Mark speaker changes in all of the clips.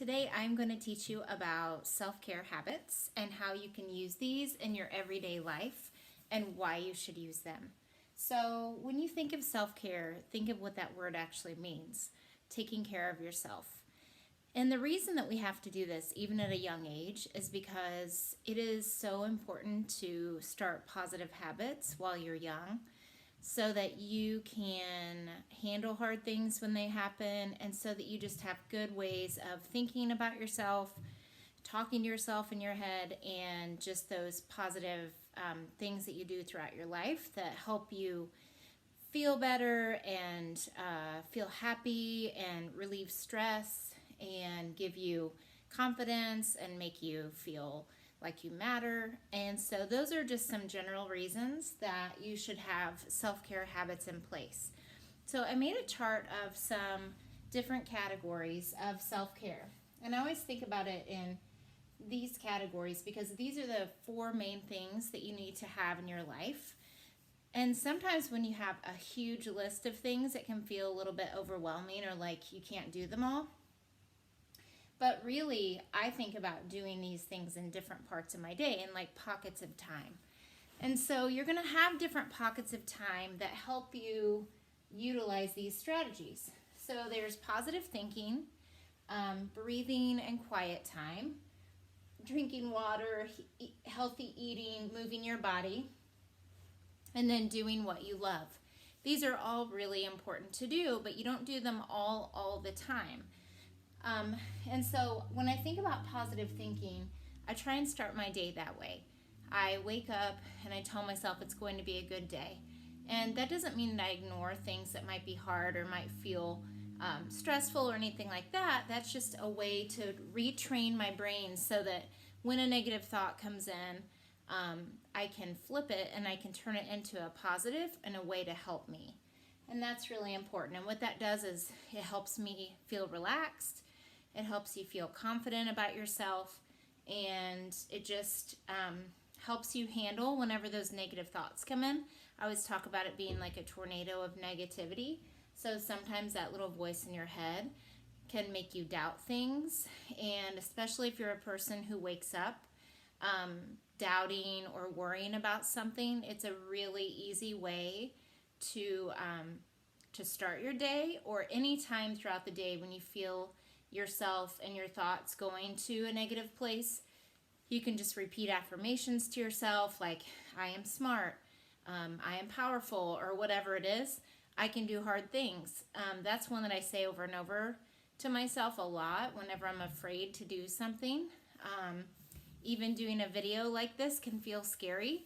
Speaker 1: Today I'm going to teach you about self-care habits and how you can use these in your everyday life and why you should use them. So when you think of self-care, think of what that word actually means, taking care of yourself. And the reason that we have to do this, even at a young age, is because it is so important to start positive habits while you're young so that you can handle hard things when they happen, and so that you just have good ways of thinking about yourself, talking to yourself in your head, and just those positive things that you do throughout your life that help you feel better and feel happy and relieve stress and give you confidence and make you feel like you matter. And so those are just some general reasons that you should have self-care habits in place. So I made a chart of some different categories of self-care. And I always think about it in these categories because these are the four main things that you need to have in your life. And sometimes when you have a huge list of things, it can feel a little bit overwhelming or like you can't do them all. But really, I think about doing these things in different parts of my day in like pockets of time. And so you're going to have different pockets of time that help you utilize these strategies. So there's positive thinking, breathing and quiet time, drinking water, healthy eating, moving your body, and then doing what you love. These are all really important to do, but you don't do them all the time. And so when I think about positive thinking, I try and start my day that way. I wake up and I tell myself it's going to be a good day. And that doesn't mean that I ignore things that might be hard or might feel stressful or anything like that. That's just a way to retrain my brain so that when a negative thought comes in, I can flip it and I can turn it into a positive and a way to help me. And that's really important. And what that does is it helps me feel relaxed. It helps you feel confident about yourself, and it just helps you handle whenever those negative thoughts come in. I always talk about it being like a tornado of negativity. So sometimes that little voice in your head can make you doubt things, and especially if you're a person who wakes up doubting or worrying about something, it's a really easy way to start your day, or any time throughout the day when you feel yourself and your thoughts going to a negative place. You can just repeat affirmations to yourself like, I am smart, I am powerful, or whatever it is. I can do hard things. That's one that I say over and over to myself a lot whenever I'm afraid to do something. Even doing a video like this can feel scary.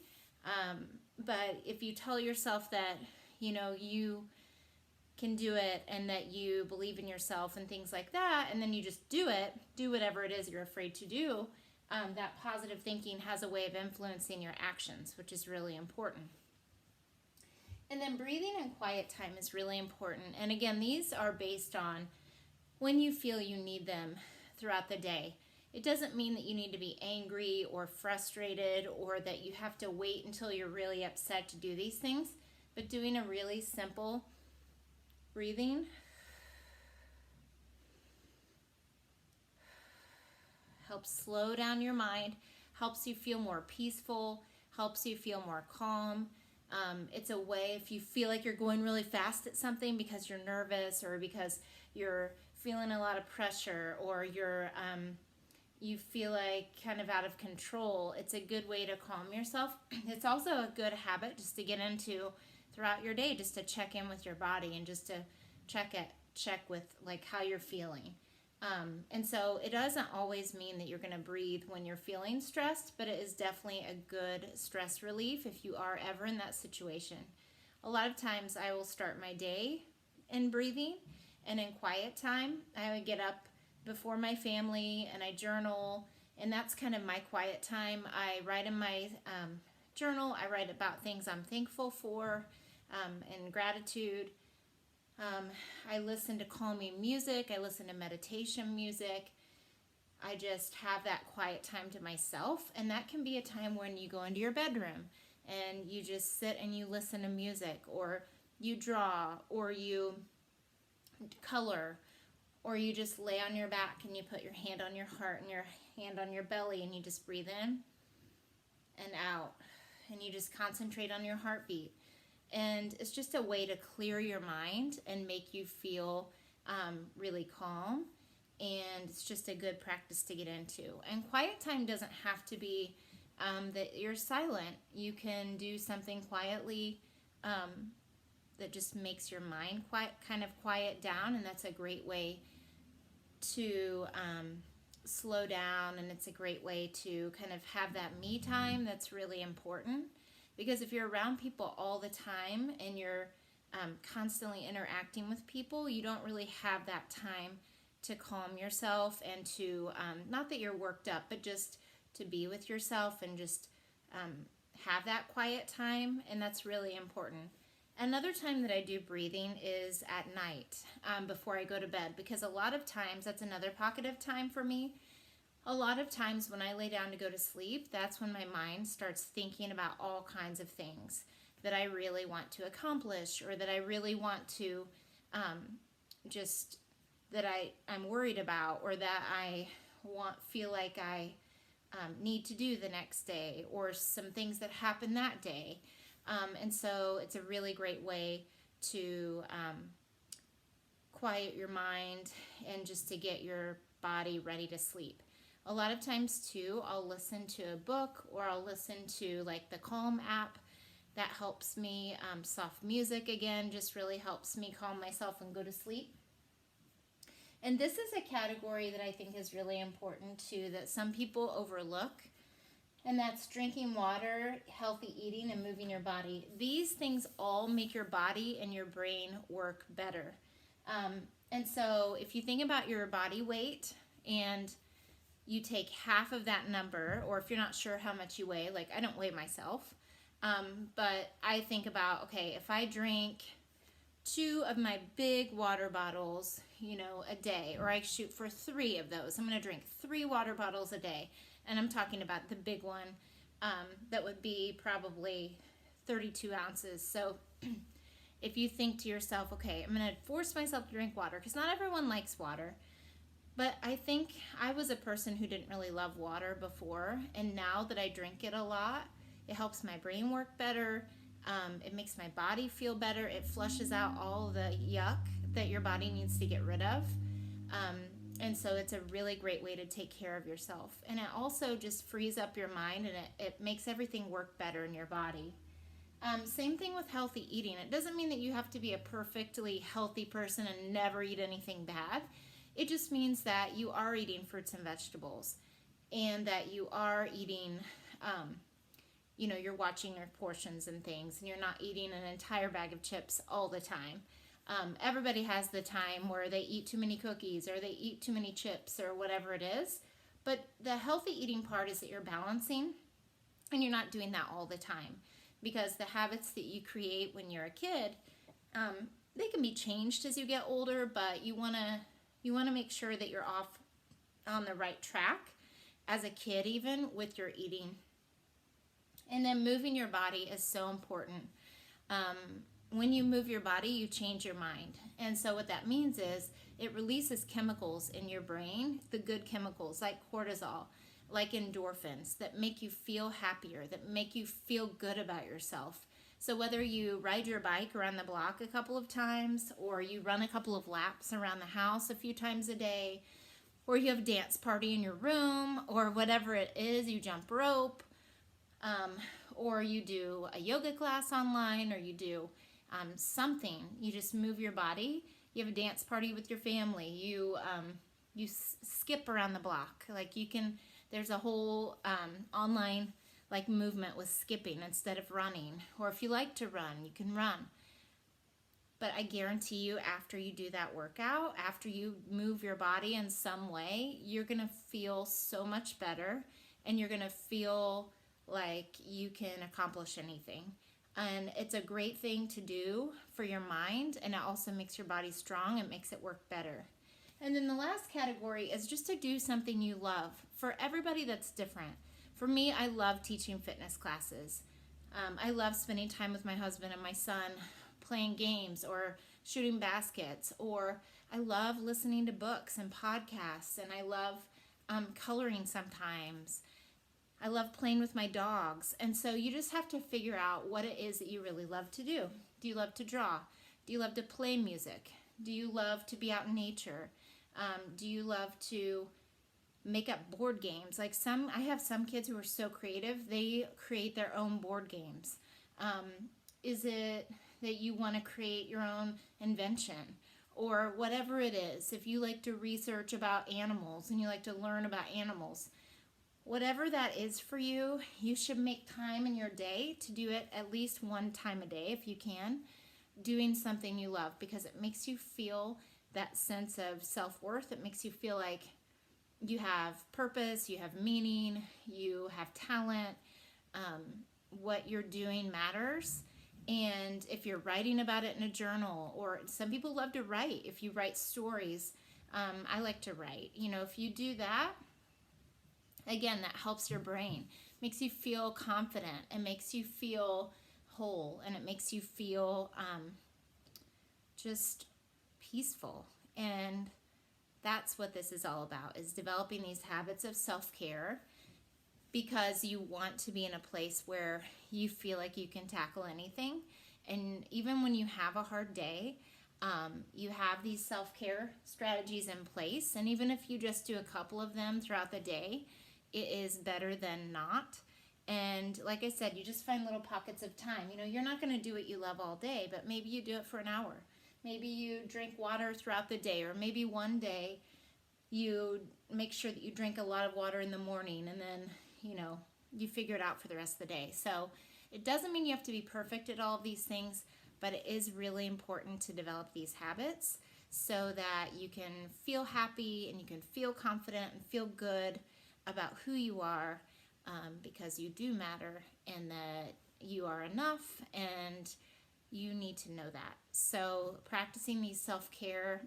Speaker 1: But if you tell yourself that, you can do it and that you believe in yourself and things like that, and then you just do whatever it is you're afraid to do, that positive thinking has a way of influencing your actions, which is really important. And then breathing and quiet time is really important. And again, these are based on when you feel you need them throughout the day. It doesn't mean that you need to be angry or frustrated or that you have to wait until you're really upset to do these things, but doing a really simple breathing helps slow down your mind, helps you feel more peaceful, helps you feel more calm. It's a way, if you feel like you're going really fast at something because you're nervous or because you're feeling a lot of pressure or you feel like kind of out of control, it's a good way to calm yourself. It's also a good habit just to get into throughout your day, just to check in with your body and just to check with like how you're feeling. And so it doesn't always mean that you're going to breathe when you're feeling stressed, but it is definitely a good stress relief if you are ever in that situation. A lot of times I will start my day in breathing and in quiet time. I would get up before my family and I journal, and that's kind of my quiet time. I write in my journal. I write about things I'm thankful for and gratitude. I listen to calming music. I listen to meditation music. I just have that quiet time to myself, and that can be a time when you go into your bedroom and you just sit and you listen to music, or you draw, or you color, or you just lay on your back and you put your hand on your heart and your hand on your belly and you just breathe in and out, and you just concentrate on your heartbeat. And it's just a way to clear your mind and make you feel really calm. And it's just a good practice to get into. And quiet time doesn't have to be that you're silent. You can do something quietly that just makes your mind quiet down, and that's a great way to slow down, and it's a great way to kind of have that me time that's really important. Because if you're around people all the time and you're constantly interacting with people, you don't really have that time to calm yourself and to, not that you're worked up, but just to be with yourself and just have that quiet time, and that's really important. Another time that I do breathing is at night before I go to bed, because a lot of times, that's another pocket of time for me. A lot of times when I lay down to go to sleep, that's when my mind starts thinking about all kinds of things that I really want to accomplish, or that I really want to I'm worried about, or that I feel like I need to do the next day, or some things that happen that day. And so it's a really great way to quiet your mind and just to get your body ready to sleep. A lot of times too, I'll listen to a book, or I'll listen to like the Calm app. That helps me. Soft music, again, just really helps me calm myself and go to sleep. And this is a category that I think is really important too, that some people overlook, and that's drinking water, healthy eating, and moving your body. These things all make your body and your brain work better. And so if you think about your body weight and you take half of that number, or if you're not sure how much you weigh, like I don't weigh myself, but I think about, okay, if I drink 2 of my big water bottles, a day, or I shoot for 3 of those, I'm going to drink 3 water bottles a day. And I'm talking about the big one that would be probably 32 ounces. So if you think to yourself, okay, I'm going to force myself to drink water, because not everyone likes water. But I think I was a person who didn't really love water before, and now that I drink it a lot, it helps my brain work better. It makes my body feel better. It flushes out all the yuck that your body needs to get rid of. And so it's a really great way to take care of yourself. And it also just frees up your mind, and it makes everything work better in your body. Same thing with healthy eating. It doesn't mean that you have to be a perfectly healthy person and never eat anything bad. It just means that you are eating fruits and vegetables, and that you are eating, you're watching your portions and things, and you're not eating an entire bag of chips all the time. Everybody has the time where they eat too many cookies, or they eat too many chips, or whatever it is. But the healthy eating part is that you're balancing, and you're not doing that all the time. Because the habits that you create when you're a kid, they can be changed as you get older, but you want to make sure that you're off on the right track as a kid, even with your eating. And then moving your body is so important. When you move your body, you change your mind. And so what that means is it releases chemicals in your brain, the good chemicals like cortisol, like endorphins, that make you feel happier, that make you feel good about yourself. So whether you ride your bike around the block a couple of times, or you run a couple of laps around the house a few times a day, or you have a dance party in your room, or whatever it is, you jump rope, or you do a yoga class online, or you do something, you just move your body. You have a dance party with your family. You skip around the block. Like there's a whole online movement with skipping instead of running. Or if you like to run, you can run. But I guarantee you, after you do that workout, after you move your body in some way, you're going to feel so much better, and you're going to feel like you can accomplish anything. And it's a great thing to do for your mind, and it also makes your body strong. It makes it work better. And then the last category is just to do something you love. For everybody, that's different. For me, I love teaching fitness classes. I love spending time with my husband and my son, playing games or shooting baskets, or I love listening to books and podcasts, and I love coloring sometimes. I love playing with my dogs. And so you just have to figure out what it is that you really love to do. Do you love to draw? Do you love to play music? Do you love to be out in nature? Do you love to make up board games? Like I have some kids who are so creative, they create their own board games. Is it that you want to create your own invention? Or whatever it is, if you like to research about animals and you like to learn about animals, whatever that is for you, you should make time in your day to do it at least one time a day if you can, doing something you love, because it makes you feel that sense of self-worth. It makes you feel like you have purpose, you have meaning, you have talent, what you're doing matters. And if you're writing about it in a journal, or some people love to write, if you write stories, I like to write. If you do that, again, that helps your brain, makes you feel confident, it makes you feel whole, and it makes you feel just peaceful. And that's what this is all about, is developing these habits of self-care, because you want to be in a place where you feel like you can tackle anything. And even when you have a hard day, you have these self-care strategies in place. And even if you just do a couple of them throughout the day, it is better than not. And like I said, you just find little pockets of time. You're not going to do what you love all day, but maybe you do it for an hour. Maybe you drink water throughout the day, or maybe one day you make sure that you drink a lot of water in the morning, and then you figure it out for the rest of the day. So it doesn't mean you have to be perfect at all of these things, but it is really important to develop these habits so that you can feel happy and you can feel confident and feel good about who you are, because you do matter, and that you are enough, and you need to know that. So practicing these self-care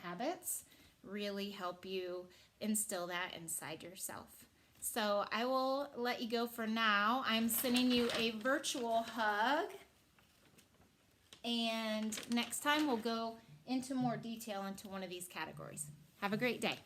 Speaker 1: habits really help you instill that inside yourself. So I will let you go for now. I'm sending you a virtual hug. And next time we'll go into more detail into one of these categories. Have a great day.